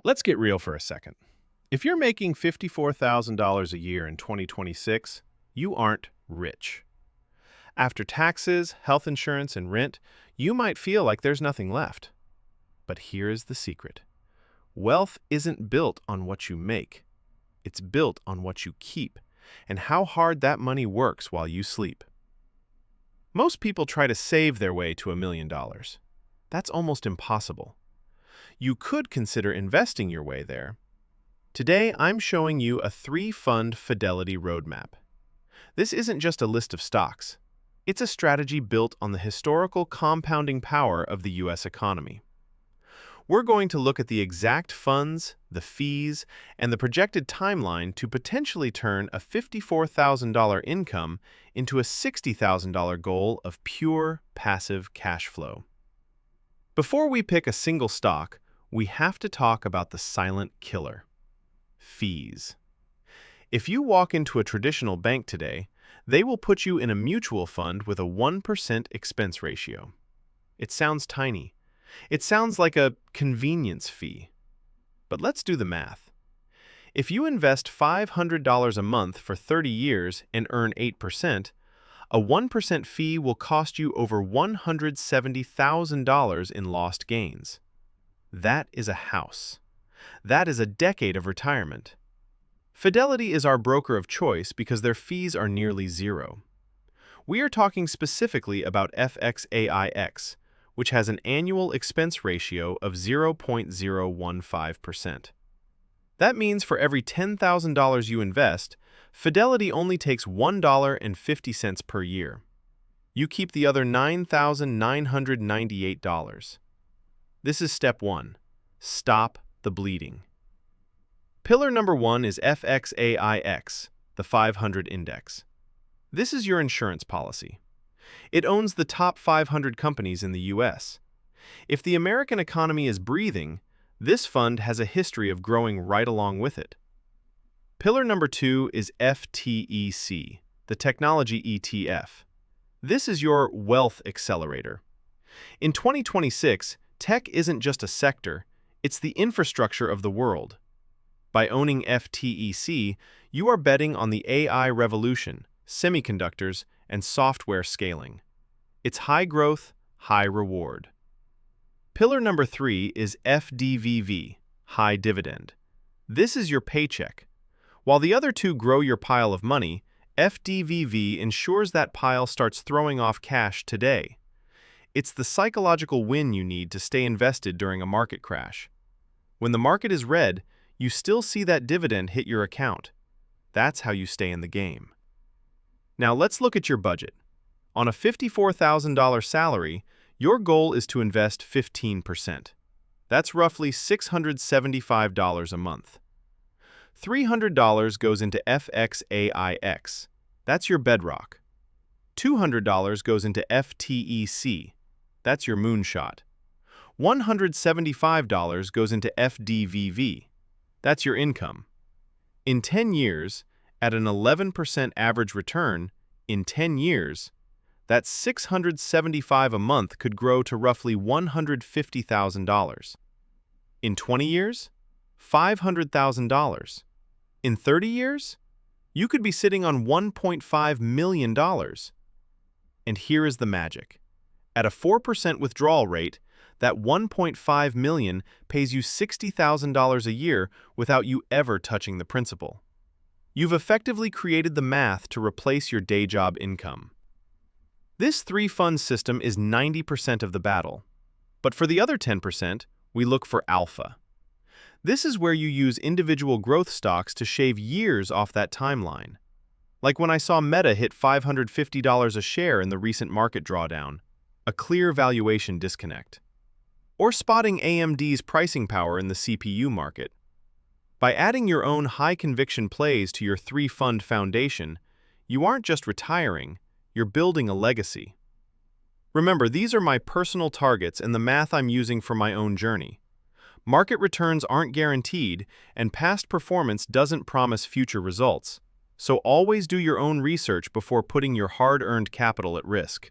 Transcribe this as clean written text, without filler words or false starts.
Let's get real for a second. If you're making $54,000 a year in 2026, you aren't rich. After taxes, health insurance, and rent, you might feel like there's nothing left. But here is the secret. Wealth isn't built on what you make. It's built on what you keep and how hard that money works while you sleep. Most people try to save their way to $1 million. That's almost impossible. You could consider investing your way there. Today, I'm showing you a three-fund Fidelity Roadmap. This isn't just a list of stocks. It's a strategy built on the historical compounding power of the U.S. economy. We're going to look at the exact funds, the fees, and the projected timeline to potentially turn a $54,000 income into a $60,000 goal of pure passive cash flow. Before we pick a single stock, we have to talk about the silent killer: fees. If you walk into a traditional bank today, they will put you in a mutual fund with a 1% expense ratio. It sounds tiny. It sounds like a convenience fee. But let's do the math. If you invest $500 a month for 30 years and earn 8%, a 1% fee will cost you over $170,000 in lost gains. That is a house. That is a decade of retirement. Fidelity is our broker of choice because their fees are nearly zero. We are talking specifically about FXAIX, which has an annual expense ratio of 0.015%. That means for every $10,000 you invest, Fidelity only takes $1.50 per year. You keep the other $9,998. This is step one. Stop the bleeding. Pillar number one is FXAIX, the 500 index. This is your insurance policy. It owns the top 500 companies in the U.S. If the American economy is breathing, this fund has a history of growing right along with it. Pillar number two is FTEC, the technology ETF. This is your wealth accelerator. In 2026, tech isn't just a sector, it's the infrastructure of the world. By owning FTEC, you are betting on the AI revolution, semiconductors, and software scaling. It's high growth, high reward. Pillar number three is FDVV, high dividend. This is your paycheck. While the other two grow your pile of money, FDVV ensures that pile starts throwing off cash today. It's the psychological win you need to stay invested during a market crash. When the market is red, you still see that dividend hit your account. That's how you stay in the game. Now let's look at your budget. On a $54,000 salary, your goal is to invest 15%. That's roughly $675 a month. $300 goes into FXAIX. That's your bedrock. $200 goes into FTEC. That's your moonshot. $175 goes into FDVV. That's your income. In 10 years, at an 11% average return, in 10 years, that $675 a month could grow to roughly $150,000. In 20 years, $500,000. In 30 years, you could be sitting on $1.5 million. And here is the magic. At a 4% withdrawal rate, that $1.5 million pays you $60,000 a year without you ever touching the principal. You've effectively created the math to replace your day job income. This three-fund system is 90% of the battle. But for the other 10%, we look for alpha. This is where you use individual growth stocks to shave years off that timeline. Like when I saw Meta hit $550 a share in the recent market drawdown, a clear valuation disconnect. Or spotting AMD's pricing power in the CPU market. By adding your own high-conviction plays to your three-fund foundation, you aren't just retiring, you're building a legacy. Remember, these are my personal targets and the math I'm using for my own journey. Market returns aren't guaranteed, and past performance doesn't promise future results. So always do your own research before putting your hard-earned capital at risk.